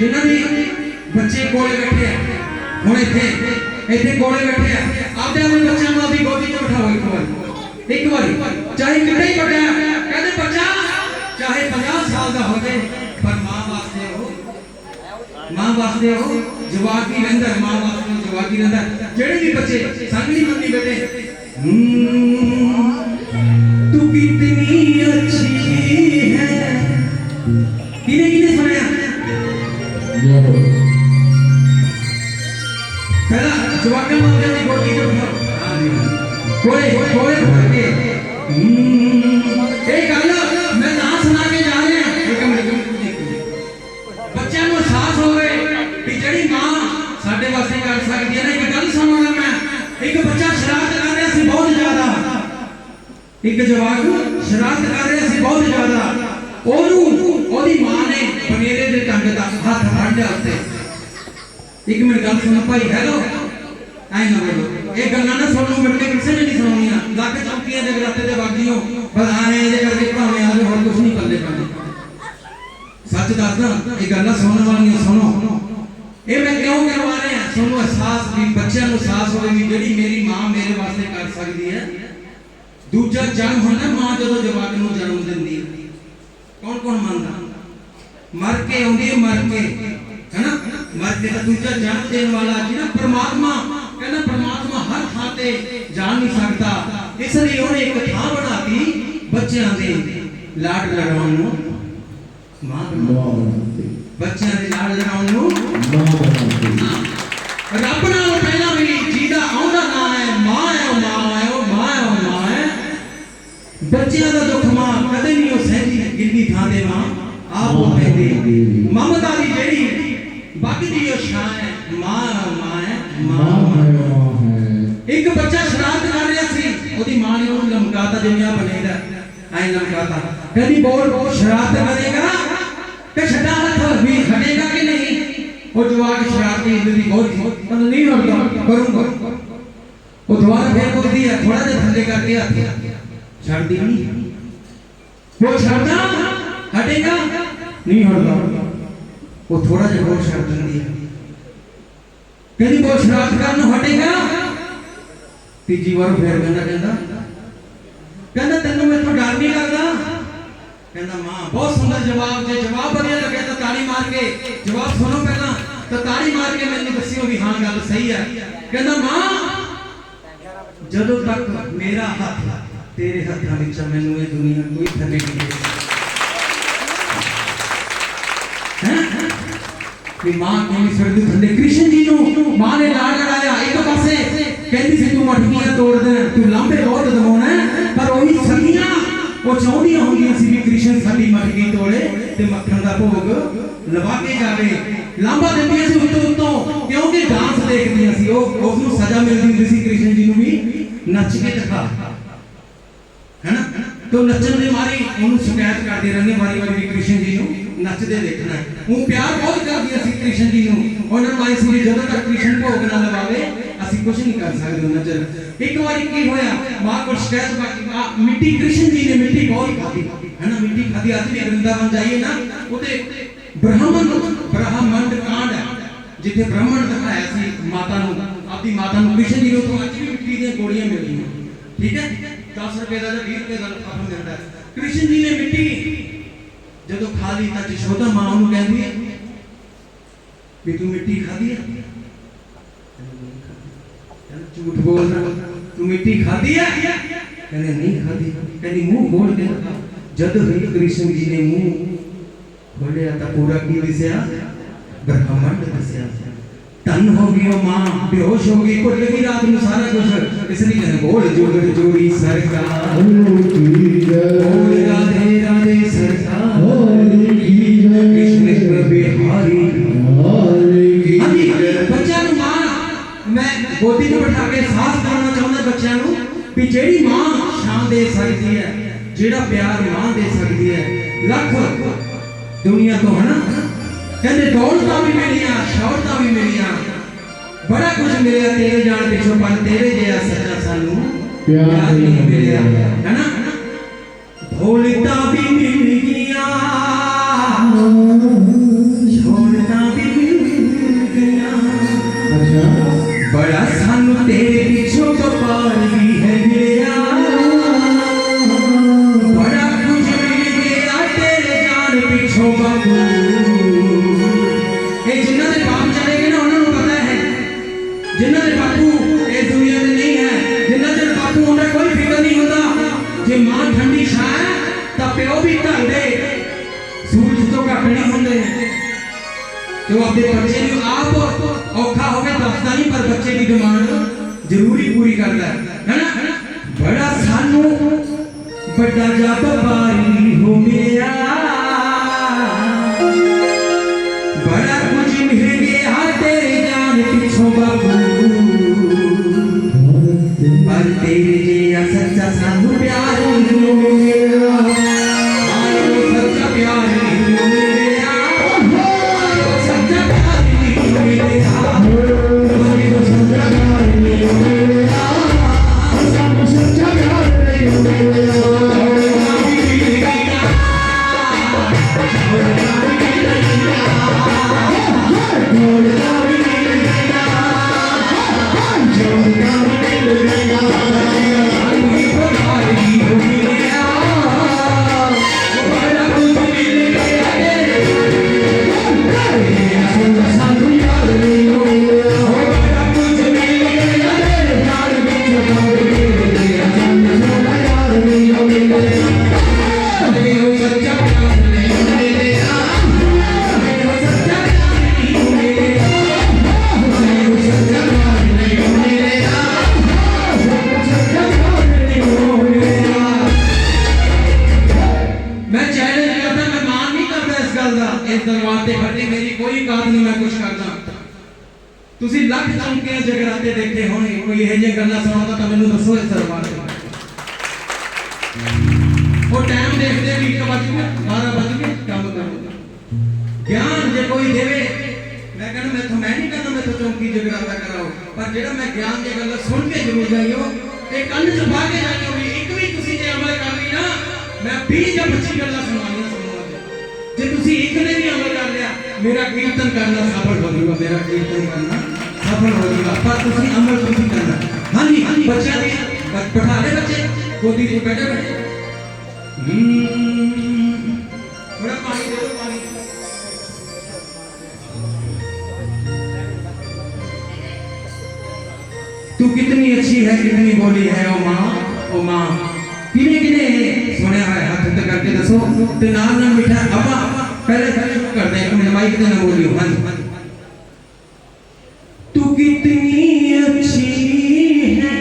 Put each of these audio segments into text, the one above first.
जिन्होंने बच्चे कोले बैठे हैं हुण इत्थे इत्थे कोले बैठे हैं आपदे अपने बच्चों को अपनी गोदी च बिठाओ एक बारी चाहे कितना ही बड़ा कहते बच्चा चाहे 50 साल का हो जाए पर मां वास्ते हो जवाबी रहिंदा मां वास्ते जवाबी रहिंदा जेड़े भी बच्चे संगली मंदी बैठे तू कितनी अच्छी है किने किने सुनया पहला जवाबी मंदी दी गोदी च बिठाओ कोले कोले के एक गल मैं ना सुना के जा रहा एक मिनट बच्चों को एहसास होवे कि जेड़ी मां साडे वास्ते कर सकदी है ना एक गल सुनांगा मैं एक बच्चा शरारत कर रहा सी बहुत ज्यादा एक जवाक शरारत कर रहा सी बहुत ज्यादा ओनू ओदी मां ने बनेरे दे टंग दा हाथ फड़ लिया उत्ते एक मिनट गल सुन भाई हेलो आई ना बोलो ये गल्लां ना सुनू मिलके किसी ने नहीं सुनाउणियां लग चौकियां दे गराते दे वागियों बधाने दे करके भावें आज और कुछ नहीं पल्ले पल्ले सच दसदा ये गल्लां सुनने वालियां सुनो ये मैं क्यों करवा रहे हैं सुनो एहसास भी बच्चों को एहसास होवे भी जेड़ी मेरी मां मेरे वास्ते कर सकदी है दूजा जन्म होना मां जदों जवाक नूं जन्म दिंदी है कौन कौन मानदा मर के आउंदी है मर के है ना मर के तो दूजा जन्म देने वाला जिहड़ा परमात्मा कहना परमात्मा हर थां ते जा नहीं सकता इसलिए उन्हें एक थां बनाती बच्चों दे लाड लगाउण नूं मां बनाती बच्चों दे लाड लगाउण नूं मां बनाती रब नाल पहला भी जीदा आउंदा ना है मां है ओ मां है ओ मां है ओ मां है बच्चों दा दुख मां कदे नहीं ओ सहदी गिरदी थां दे मां आप ओ कहदी ममता दी जेड़ी बगदी ओ शान है मां है मां है एक बच्चा शरारत कर रहा सी ओदी मां ने ओनु लमकाता जिन्या बनेगा आई लमकाता कहदी बोल शरारत करेगा ते छड्डा हाथ भी हटेगा कि नहीं वो जवाक शरारती इंद्री बहुत पर नहीं हटता करूंगा वो दोबारा फिर बोलती है थोड़ा जिहा थल्ले करके हाथ छड़ दी नहीं वो छड़दा हटेगा नहीं हटता वो थोड़ा जिहा और छड़ दिंदी है कहदी वो शरारत करन हटेगा तीजी बार फिर कहना तेनों मेरे डर नहीं लगता कहना मां बहुत सुंदर जवाब जे जवाब बढ़िया लगे तो ताली मार के जवाब सुनो पहला तो ताली मार के मैंने दसियो भी हां गल सही है कहना मां जदों तक मेरा हाथ तेरे हाथों विच मैनू ये दुनिया कोई थले नहीं दे हैं कि मां कहनी सरदी थले कृष्ण जी नु मां ने लाड लड़ाया एक पासे कहती सी तू मटकियां तोड़ दे तू लांबे बहुत दबाउना पर वही सखियां वो चाहदियां होंदियां सी भी कृष्ण साडी मटकी तोड़े ते मक्खन दा भोग लवा के जावे लांबा दिंदियां सी उत्तों उत्तों क्योंकि डांस देखदियां सी उस नु सजा मिलदी हुंदी सी कृष्ण जी नु भी नच के दिखा है ना तो नचन दे मारी ओनु शिकायत करदे रहंदे वारी वारी कृष्ण जी नु नचदे देखना वो प्यार बहुत करदियां सी कृष्ण जी नु उन्हां नु आई सी जदों तक कृष्ण भोग ना लवावे ਅਸੀਂ ਕੁਝ ਨਹੀਂ ਕਰ ਸਕਦੇ ਉਹਨਾਂ ਚਿਰ ਇੱਕ ਵਾਰੀ ਕੀ ਹੋਇਆ ਮਾਂ ਕੋਲ ਸ਼ਿਕਾਇਤ ਬਾਕੀ ਮਿੱਟੀ ਕ੍ਰਿਸ਼ਨ ਜੀ ਨੇ ਮਿੱਟੀ ਬਹੁਤ ਖਾਦੀ ਹੈ ਨਾ ਮਿੱਟੀ ਖਾਦੀ ਅੱਜ ਵੀ ਵਰਿੰਦਾਵਨ ਜਾਈਏ ਨਾ ਉਹਦੇ ਬ੍ਰਹਮੰਡ ਕਾਂਡ ਹੈ ਜਿੱਥੇ ਬ੍ਰਹਮਣ ਦਿਖਾਇਆ ਸੀ ਮਾਤਾ ਨੂੰ ਆਪਦੀ ਮਾਤਾ ਨੂੰ ਕ੍ਰਿਸ਼ਨ ਜੀ ਨੂੰ ਤੋਂ ਅੱਜ ਵੀ ਮਿੱਟੀ ਦੀਆਂ ਗੋਲੀਆਂ ਮਿਲਦੀਆਂ ਠੀਕ ਹੈ 10 ਰੁਪਏ ਦਾ ਜਾਂ 20 ਰੁਪਏ ਦਾ ਲਿਫਾਫਾ ਮਿਲਦਾ ਕ੍ਰਿਸ਼ਨ ਜੀ ਨੇ ਮਿੱਟੀ ਜਦੋਂ ਖਾ ਲਈ ਤਾਂ ਯਸ਼ੋਦਾ ਮਾਂ ਉਹਨੂੰ ਕਹਿੰਦੀ ਵੀ ਤੂੰ ਮਿੱਟੀ ਖਾਦੀ ਹੈ झूठ बोल रहा तू मिट्टी खादी है कहने नहीं खादी कहनी मुंह खोल के जद हरि कृष्ण जी ने मुंह खोलिया था पूरा की दिसया ब्रह्मांड दिसया तन हो गई मां बेहोश हो गई कुल लगी रात में सारा कुछ इसलिए कहने बोल जोड़ जोड़ी सरकार बोल राधे राधे सरकार कृष्ण बिहारी बच्चा मां मैं गोदी में बिठा के साथ करना चाहता बच्चों को भी जेड़ी मां शान दे सकती है जेड़ा प्यार मां दे सकती है लख दुनिया तो है ना कहते दौलतां भी मिलियां शौहरतां भी मिलियां बड़ा कुछ मिलिया तेरे जान पिछों पर तेरे जैसा सच्चा सानू प्यार नहीं मिलिया है ना दौलतां भी मिल गईयां शौहरतां जो अपने बच्चे को आप औखा होवे दसदा नहीं पर बच्चे की डिमांड जरूरी पूरी करता है ना बड़ा सानू बड़ा जब बारी हो मेरा बड़ा कुछ मिल गया तेरे जान पिछों बाबू पर तेरे जिया सच्चा सानू प्यार नहीं हो मेरा आयो सच्चा प्यार नहीं हो मेरा आयो सच्चा प्यार नहीं हो मेरा आयो सच्चा प्यार नहीं हो मेरा सानू सच्चा प्यार नहीं हो मेरा ਤੁਸੀਂ ਲੱਖ ਚੌਂਕੇ ਜਗਰਾਤੇ ਦੇਖੇ ਹੋਣੇ ਕੋਈ ਇਹ ਜਿਹੀ ਗੱਲਾਂ ਸੁਣਾਉਂਦਾ ਤਾਂ ਮੈਨੂੰ ਦੱਸੋ ਇਸ ਦਰਬਾਰ ਤੇ ਉਹ ਟਾਈਮ ਦੇਖਦੇ ਵੀ 1 ਵਜ ਗਿਆ 12 ਵਜ ਗਏ ਕੰਮ ਕਰੋ ਗਿਆਨ ਜੇ ਕੋਈ ਦੇਵੇ ਮੈਂ ਕਹਿੰਦਾ ਮੈਂ ਨਹੀਂ ਕਹਿੰਦਾ ਮੈਥੋਂ ਚੌਂਕੀ ਜਗਰਾਤਾ ਕਰਾਓ ਪਰ ਜਿਹੜਾ ਮੈਂ ਗਿਆਨ ਦੀ ਗੱਲ ਸੁਣ ਕੇ ਜ਼ਰੂਰ ਜਾਈਓ ਤੇ ਕੰਨ ਚ ਪਾ ਕੇ ਜਾਈਓ ਵੀ ਇੱਕ ਵੀ ਤੁਸੀਂ ਜੇ ਅਮਲ ਕਰ ਲਈ ਨਾ ਮੈਂ 20 ਜਾਂ 25 ਗੱਲਾਂ ਸੁਣਾਉਣੀਆਂ ਸੁਣਾਉਂਗਾ ਜੇ ਤੁਸੀਂ ਇੱਕ ਨੇ ਵੀ ਅਮਲ ਕਰ ਲਿਆ मेरा कीर्तन करना सफल हो जाएगा मेरा कीर्तन करना सफल हो जाएगा पर तुसी अमल तुसी करना हां जी बच्चा भी बैठा ले बच्चे गोदी में बैठे बैठे थोड़ा पानी दे दो पानी तू कितनी अच्छी है कितनी बोली है ओ मां किने किने सुने है हाथ तक करके दसो ते नाम मिठा अब्बा पहले करते हैं अपने माइक पे ना बोलियो हां तू कितनी अच्छी है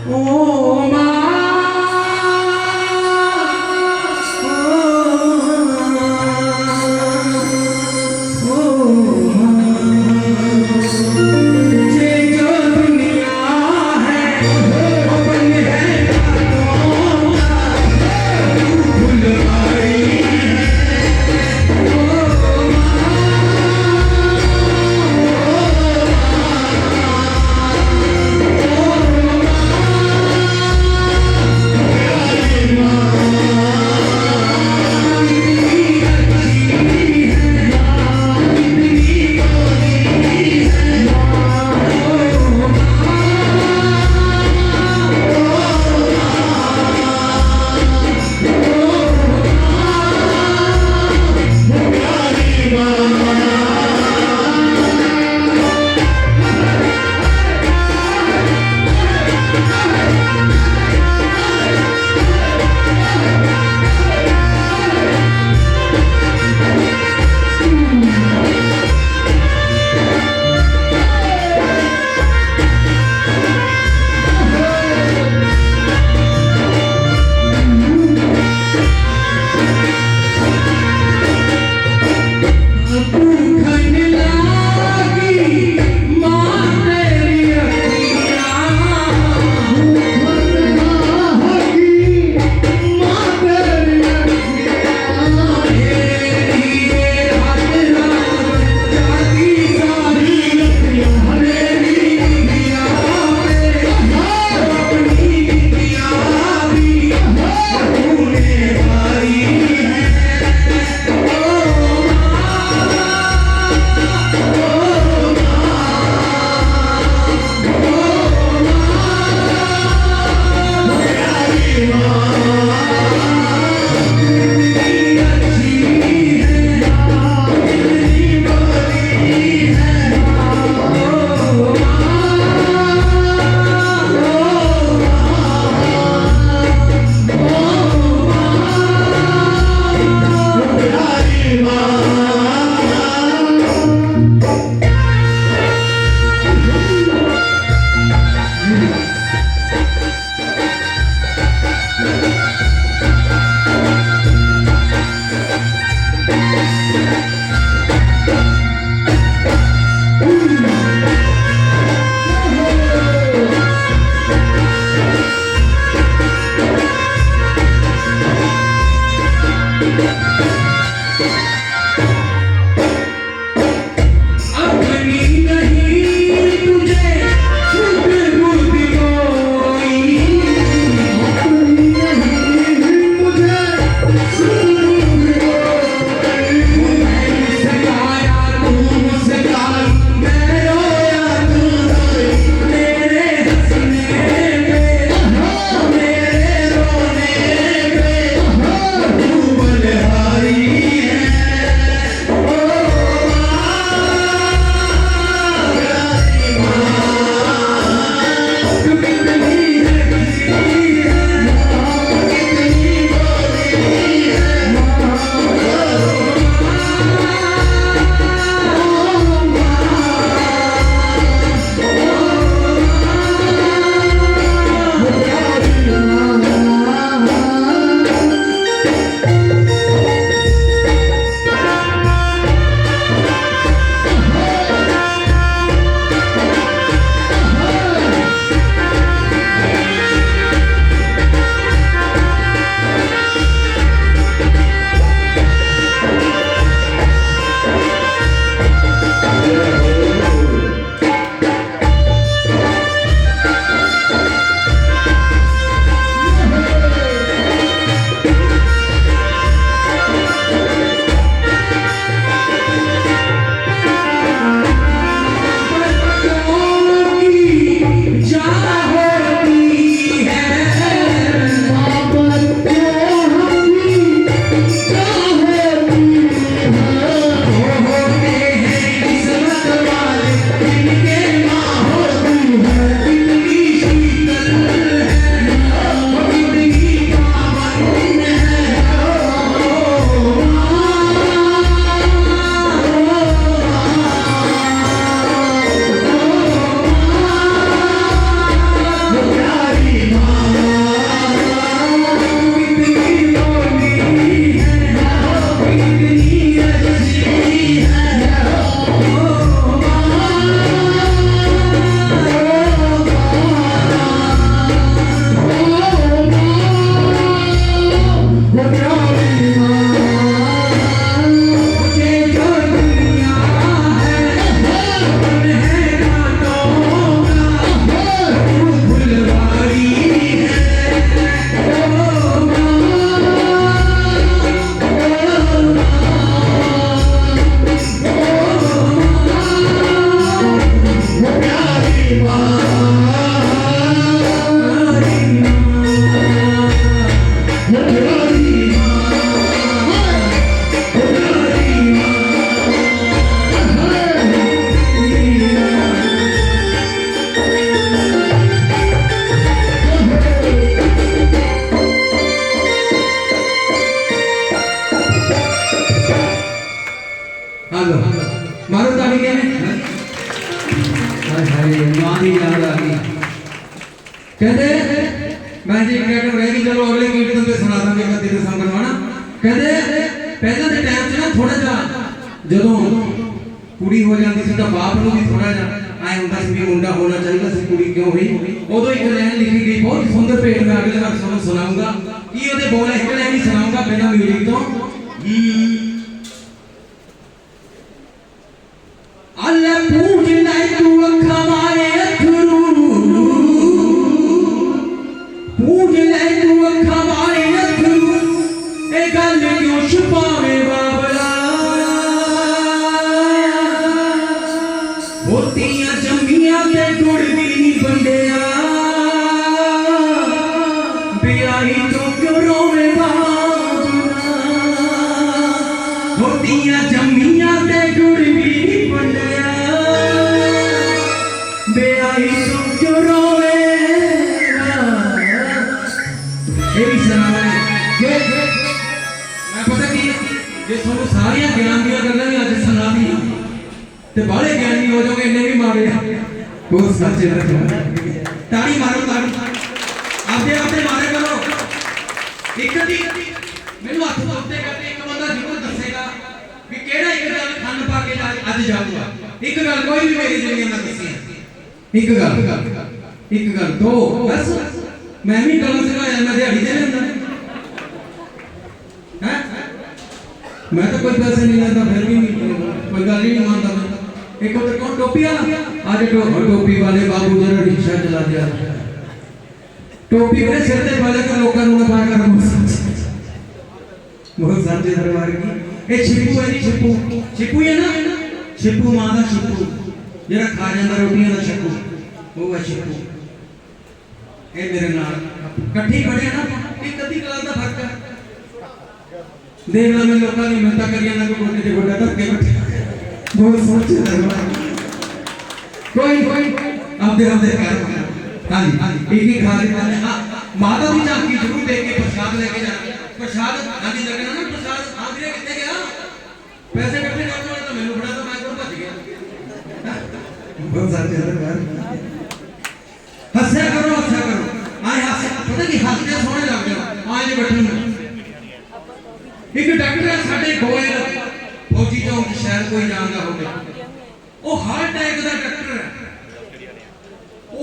ओ मां हेलो मारो ताली के हाय हाय मां दी याद आ गई कहते मैं जी कहकर रहेगी चलो अगले कीर्तन पे सुना दांगे मैं तेरे संग करवाना कहते पहले ਦੇ ਟਾਈਮ 'ਚ ਨਾ ਥੋੜਾ ਜਿਹਾ ਜਦੋਂ ਕੁੜੀ ਹੋ ਜਾਂਦੀ ਸੀ ਤਾਂ ਬਾਪ ਨੂੰ ਵੀ ਥੋੜਾ ਜਿਹਾ ਆਏ ਹੁੰਦਾ ਸੀ ਵੀ ਮੁੰਡਾ ਹੋਣਾ ਚਾਹੀਦਾ ਸੀ ਕੁੜੀ ਕਿਉਂ ਹੋਈ ਉਦੋਂ ਇੱਕ ਲਾਈਨ ਲਿਖੀ ਗਈ ਬਹੁਤ ਸੁੰਦਰ ਭੇਟ ਮੈਂ ਅਗਲੇ ਵਾਰ ਤੁਹਾਨੂੰ ਸੁਣਾਉਂਗਾ ਕੀ ਉਹਦੇ ਬੋਲ ਇੱਕ ਲਾਈਨ ਹੀ ਸੁਣਾਉਂਗਾ ਬਿਨਾਂ ਮਿਊਜ਼ਿਕ ਤੋਂ अल्लाह पूज ले तू अखा मारे अथरू पूज ले तू अखा मारे अथरू ए गल क्यों छुपावे बाबला होतियां जम्मियां ते गुड़ भी नहीं बंडिया बियाही तो क्यों रोवे बाबला होतियां जम्मियां ते गुड़ भी सारिया ज्ञान दिया गल्लां भी अज सुना दी ते बाले ज्ञानी हो जाओगे इन्ने भी मारे बहुत सच्चे ताड़ी मारो ताड़ी आपदे आपदे मारे करो एक दी मेनू हत्थ तोड़ते करते एक बंदा जरूर दसेगा भी केड़ा एक गल खंड पा के अज जाऊगा एक गल कोई भी मेरी जिंदगी में दसी एक गल दो बस मैं भी गल सिखाया मैं दिहाड़ी दे लेंदा मैं तो कोई पैसे नहीं लेता फिर भी कोई गल ही नहीं मानता मैं एक उधर कौन टोपी वाला आज टोपी वाले बाबू जरा रिक्शा चला दिया टोपी मेरे सिर ते वाले का लोकां नूं ना कर बहुत सारे दरबार की ए छिपू है जी छिपू है ना छिपू मां दा छिपू जरा खा जांदा रोटियां दा छिपू वो है छिपू ए मेरे नाल इकट्ठी पढ़े ना एक कदी कलास दा फर्क है देख ला मैं लोगों ने मिलता करिया ना कोई गोटे गोटा तक के बैठे बहुत सोच कोई आप दे कर हां जी एक ही खा लेते हैं हां माता दी झांकी जरूर देख के प्रसाद लेके जाना प्रसाद हां जी लगना ना प्रसाद हां वीरे किथे गया पैसे इकट्ठे करने वाला तो मेनू बड़ा तो मैं तो भज गया बहुत सारे यार हंसा करो आए हंस पता की हंसते सोने लग जाओ आए जे बैठे एक डॉक्टर साडे गोयल फौजी चौक शायद कोई जानदा होवे ओ हार्ट अटैक दा डॉक्टर है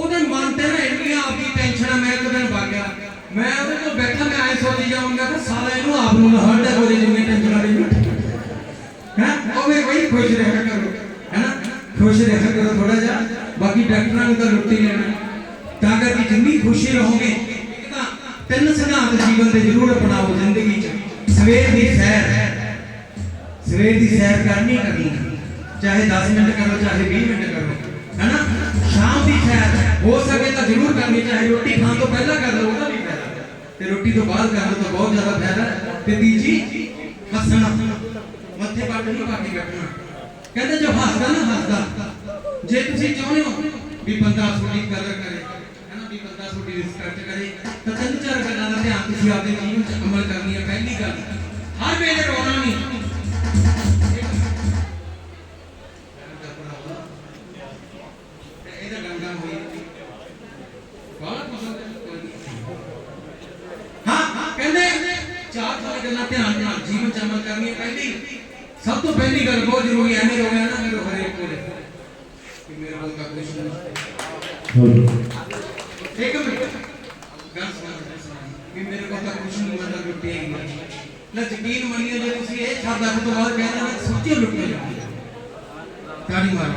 ओदे मन ते ना इंडिया आपकी टेंशन मैं एक दिन भाग गया मैं ओदे को बैठा मैं आए सोची जाऊंगा कि साला इनु आप नु हार्ट अटैक हो जाए जिन्नी टेंशन वाली हैं ओ मैं वही खुश रहा करो है ना खुश रहा करो थोड़ा जा बाकी डॉक्टरां नु तो लुट्टी लेना तां करके जिंनी खुशी रहोगे एक तां तीन सिद्धांत जीवन दे जरूर अपनाओ जिंदगी च सवेर दी सैर करनी चाहे 10 मिनट करो चाहे 20 मिनट करो है ना शाम की सैर हो सके तो जरूर करनी चाहे रोटी खाने तो पहला कर लो उसका भी फायदा ते रोटी तो बाद कर लो तो बहुत ज्यादा फायदा ते तीजी हंसना मत्थे पट नहीं पा के बैठना कहते जो हंसदा ना हंसदा जे तुसी चाहते हो भी बंदा थोड़ी कदर करे है ना भी बंदा थोड़ी रिस्पेक्ट करे तो तीन चार गल्लां दा ध्यान तुसी आपदे जीवन च अमल करनी है पहली गल हर वेले रोना नहीं जीवन च अमल करनी है पहली सब तो पहली गल बहुत जरूरी है मेरे हो गया ना मेरे हर एक को कि मेरे को का कुछ नहीं एक मिनट गल सुन कि मेरे को का कुछ नहीं मतलब लुटे ही ना यकीन मनियो जे तुसी ए शब्द आप तो बाद कहना मैं सोचियो लुटे ताड़ी मारो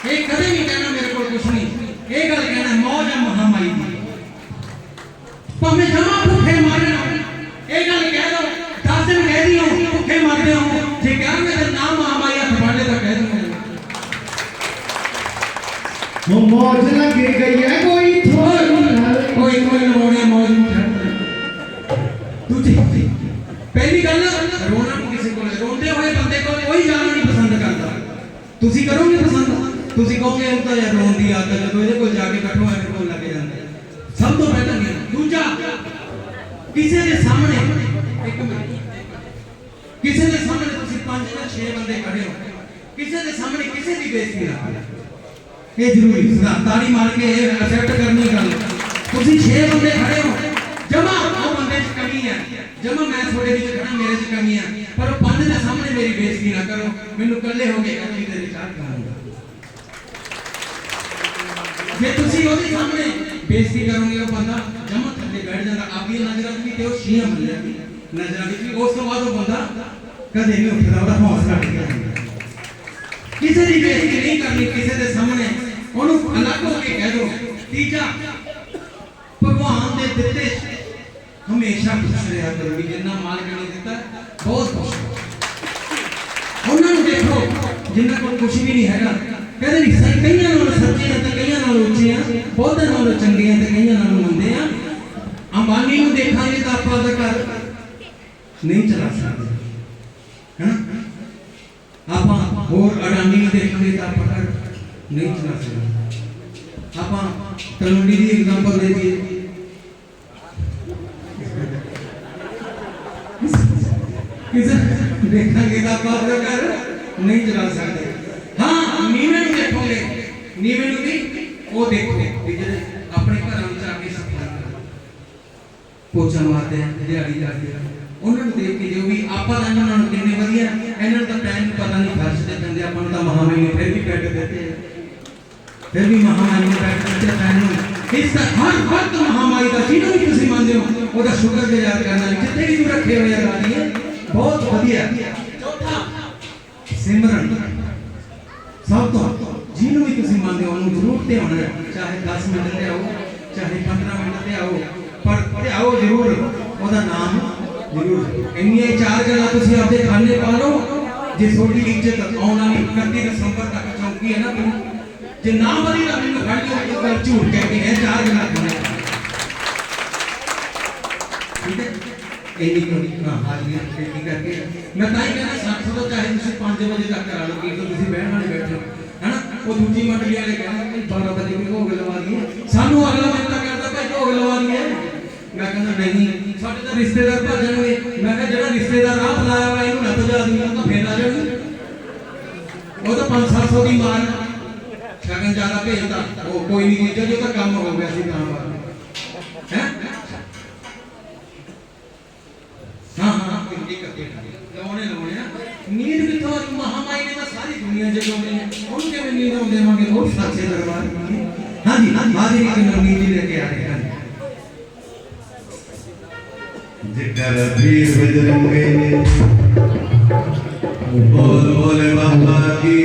ये कदे नहीं कहना मेरे को कुछ नहीं ये गल कहना मौज महामाई दी भाਵੇਂ जमा भूखे मारे ना ये गल कह दो 10 दिन कह दियो भूखे मरदे हो जे कह मेरा नाम महामाई हथ बाड़े तो कह दूंगा मौज लगी गई है कोई थोड़ी कोई कोई लवाने मौज दूजी पहली गल रोना नहीं किसी को रोंदे हुए बंदे को कोई जाना नहीं पसंद करता ਤੁਸੀਂ ਕਰੋਗੇ ਪਸੰਦ ਤੁਸੀਂ ਕਹੋਗੇ ਉਹ ਤਾਂ ਯਾਰ ਰੋਣ ਦੀ ਆਦਤ ਜਦੋਂ ਇਹਦੇ ਕੋਲ ਜਾ ਕੇ ਇਕੱਠੋ ਐਵੇਂ ਕੋਲ ਲੱਗ ਜਾਂਦੇ ਸਭ ਤੋਂ ਪਹਿਲਾਂ ਗਿਆ ਦੂਜਾ ਕਿਸੇ ਦੇ ਸਾਹਮਣੇ ਇੱਕ ਮਿੰਟ ਕਿਸੇ ਦੇ ਸਾਹਮਣੇ ਤੁਸੀਂ 5 ਜਾਂ 6 ਬੰਦੇ ਖੜੇ ਹੋ ਕਿਸੇ ਦੇ ਸਾਹਮਣੇ ਕਿਸੇ ਦੀ ਬੇਇੱਜ਼ਤੀ ਨਾ ਕਰੋ ਇਹ ਜ਼ਰੂਰੀ ਤਾੜੀ ਮਾਰ ਕੇ ਇਹ ਐਕਸੈਪਟ ਕਰਨੀ ਗੱਲ ਤੁਸੀਂ 6 ਬੰਦੇ ਖੜੇ ਹੋ ਜਮਾ ਉਹ ਬੰਦੇ 'ਚ ਕਮੀ ਹੈ ਜਮਾ ਮੈਂ ਤੁਹਾਡੇ ਵਿੱਚ ਖੜਾ ਮੇਰੇ 'ਚ ਕਮੀ ਹੈ पर पंज के सामने मेरी बेइज्जती ना करो मैनू कल्ले हो गए कभी तेरे चार खाऊंगा जे तुसी ओदे सामने बेइज्जती करोगे वो बंदा जमा थल्ले बैठ जाता आपकी नजर भी ते ओ शीया बन जाती नजर भी उस तो बाद वो बंदा कदे नहीं उठदा ओदा हौसला टिक जाता किसी दी बेइज्जती नहीं करनी किसी दे सामने ओनू अलग होके कह दो तीजा भगवान दे दिते हमेशा खुश रहा करो जिन्ना मालिक ने दिता बहुत खुश उन्होंने देखो जिन्ना को कुछ भी नहीं हैगा कहते नहीं सही कईयां नाल सच्चे हैं ते कईयां नाल उच्चे हैं बहुत नाल चंगे हैं ते कईयां नाल मंदे हैं अंबानी ਨੂੰ ਦੇਖਾਂਗੇ ਤਾਂ ਆਪਾਂ ਦਾ ਘਰ ਨਹੀਂ ਚਲਾ ਸਕਦੇ ਹੈ ਆਪਾਂ ਹੋਰ ਅਡਾਨੀ ਨੂੰ ਦੇਖਾਂਗੇ ਤਾਂ ਆਪਾਂ ਘਰ ਨਹੀਂ ਚਲਾ ਸਕਦੇ ਆਪਾਂ ਤਲਵੰਡੀ ਦੀ ਐਗਜ਼ਾਮਪਲ ਦੇ ਦਈਏ देखेंगे तो आप घर नहीं चला सकते हाँ नीवे नूं देखोगे नीवे नूं भी वो देखो जिहड़े अपने घर में आके सफाई पोछा मारते हैं दिहाड़ी करते हैं उन्होंने देख के जो भी आपा का इन्होंने कितने वधिया इन्होंने तो टाइम पता नहीं फर्श दे देंगे अपन तो महामहीने फिर भी बैठ देते हैं फिर भी महामहीने बैठ देते हैं इसका हर वक्त महामारी का जिन्हों भी तुम मानते हो वो शुक्रगुजार करना जितने भी तू रखे हुए आजादी है बहुत बढ़िया चौथा सिमरन सब तो जिन्हों भी तुम मानते हो उन्होंने जरूर ते होना चाहे 10 मिनट ते आओ चाहे 15 मिनट ते आओ पर आओ जरूर ओदा नाम जरूर इन्नी चार गल्लां तुसीं आपदे खाने पा लो जे थोड़ी इज्जत आने वाली 31 दिसंबर तक चौकी है ना जे ना बनी ना मैनूं फड़ लियो गल झूठ कह के है चार गल्लां खाने ठीक है एनी कोई हां हाजिरी बेटी करके मैं ताई कहना 60 तो चाहे तुसीं 5 बजे तक करा लो कि तो तुसीं बहन वाले बैठे हो है ना वो दूसरी मंडली वाले कहंदे 12 बजे भी भोग लवा दिए सानू अगला बंदा कहता भाई भोग लवा दिए मैं कहना नहीं साडे तो रिश्तेदार भजणगे मैं कहा जेड़ा रिश्तेदार आ बुलाया वा इहनू ना भजा दी तो फिर आ जाणगे वो तो 500 दी मार शगन ज्यादा भेजदा वो कोई नहीं भेजा जो तो काम हो गया सी काम वाला हैं हाँ हाँ कोई करते लवाने लवाने नींद भी तो महामारी ने तो सारी दुनिया जगाउने हैं उनके में नींद आउंदे मांगे बहुत सच्चे दरबार हां जी हाजिरी के नींद लेके आ रहे हैं जिगर पीर बजरंगे बोल बोले बाबा की